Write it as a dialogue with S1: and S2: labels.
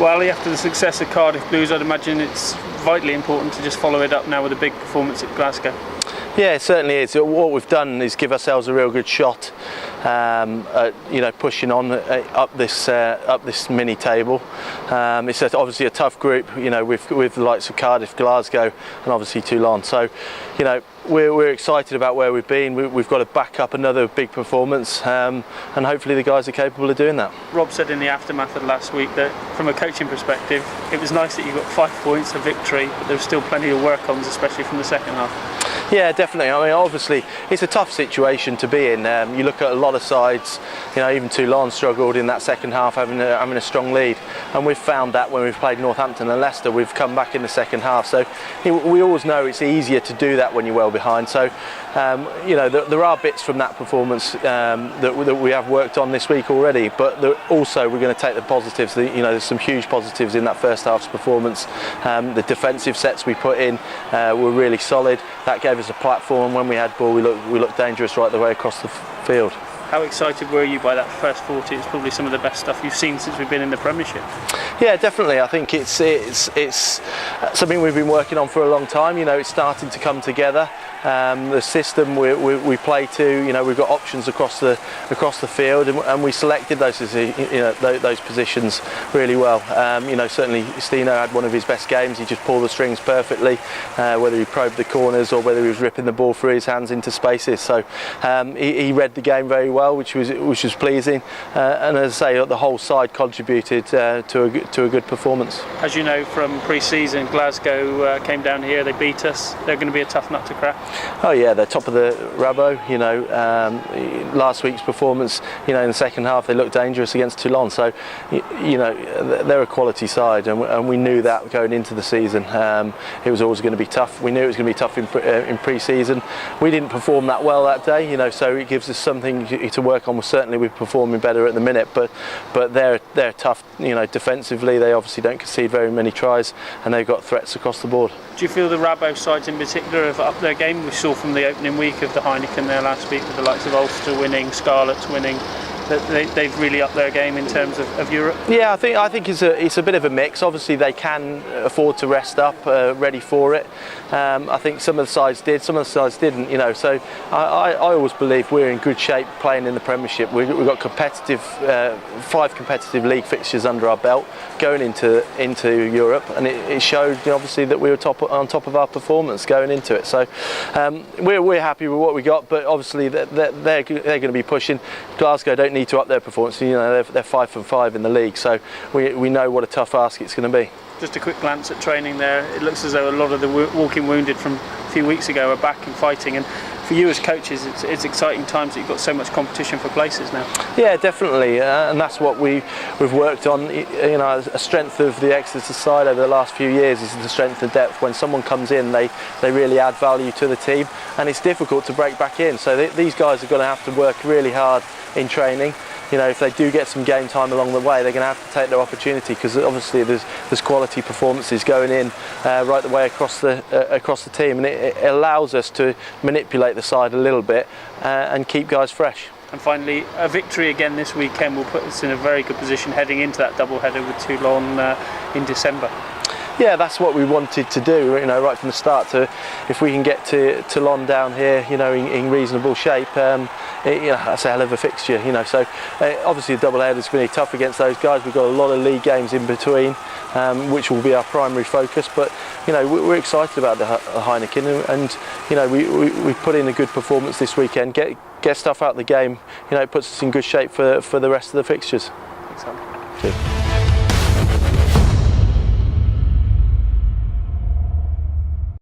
S1: Well, after the success of Cardiff Blues, I'd imagine it's vitally important to just follow it up now with a big performance at Glasgow.
S2: Yeah, it certainly is. What we've done is give ourselves a real good shot, pushing on up this mini table. It's obviously a tough group, with the likes of Cardiff, Glasgow, and obviously Toulon. So, we're excited about where we've been. We've got to back up another big performance, and hopefully the guys are capable of doing that.
S1: Rob said in the aftermath of last week that from a coaching perspective, it was nice that you got 5 points, a victory, but there was still plenty of work-ons, especially from the second half.
S2: Yeah, definitely. I mean, obviously, it's a tough situation to be in. You look at a lot of sides, even Toulon struggled in that second half, having a strong lead. And we've found that when we've played Northampton and Leicester, we've come back in the second half. So we always know it's easier to do that when you're well behind. So, there are bits from that performance that we have worked on this week already. But also, we're going to take the positives. There's some huge positives in that first half's performance. The defensive sets we put in were really solid. That gave us a platform. When we had ball, we looked dangerous right the way across the field.
S1: How excited were you by that first 40? It's probably some of the best stuff you've seen since we've been in the Premiership.
S2: Yeah, definitely. I think it's something we've been working on for a long time. It's starting to come together. The system we play to, we've got options across the field, and we selected those positions really well. Certainly Stino had one of his best games. He just pulled the strings perfectly, whether he probed the corners or whether he was ripping the ball through his hands into spaces. So he read the game very well, which was pleasing. And as I say, the whole side contributed to a good performance.
S1: As you know from pre-season, Glasgow came down here. They beat us. They're going to be a tough nut to crack.
S2: Oh yeah, they're top of the Rabo. Last week's performance, in the second half they looked dangerous against Toulon. So, they're a quality side, and we knew that going into the season. It was always going to be tough. We knew it was going to be tough in pre-season. We didn't perform that well that day, so it gives us something to work on. Certainly we're performing better at the minute, but they're tough. Defensively they obviously don't concede very many tries, and they've got threats across the board.
S1: Do you feel the Rabo sides in particular have upped their game? We saw from the opening week of the Heineken there last week with the likes of Ulster winning, Scarlets winning, that they've really upped their game in terms of Europe. Yeah,
S2: I think it's a bit of a mix. Obviously they can afford to rest up, ready for it. I think some of the sides did, some of the sides didn't. So I always believe we're in good shape playing in the Premiership. We've got 5 competitive league fixtures under our belt going into Europe, and it showed obviously that we were on top of our performance going into it. So we're happy with what we got, but obviously they're going to be pushing. Glasgow don't need to up their performance. They're 5 from 5 in the league, so we know what a tough ask it's going to be.
S1: Just a quick glance at training there. It looks as though a lot of the walking wounded from a few weeks ago are back and fighting. And for you as coaches, it's exciting times that you've got so much competition for places now. Yeah,
S2: definitely, and that's what we've worked on. A strength of the Exeter side over the last few years is the strength and depth. When someone comes in, they really add value to the team, and it's difficult to break back in. So these guys are going to have to work really hard in training. If they do get some game time along the way, they're going to have to take their opportunity, because obviously there's quality performances going in right the way across the team, and it allows us to manipulate the side a little bit and keep guys fresh.
S1: And finally, a victory again this weekend will put us in a very good position heading into that double-header with Toulon in December.
S2: Yeah, that's what we wanted to do, right from the start. If we can get to Toulon down here, in reasonable shape, that's a hell of a fixture, So obviously the double header is going to be tough against those guys. We've got a lot of league games in between, which will be our primary focus. But we're excited about the Heineken, and we put in a good performance this weekend. Get stuff out of the game. It puts us in good shape for the rest of the fixtures.
S1: Thanks, Sam.
S2: Cheers.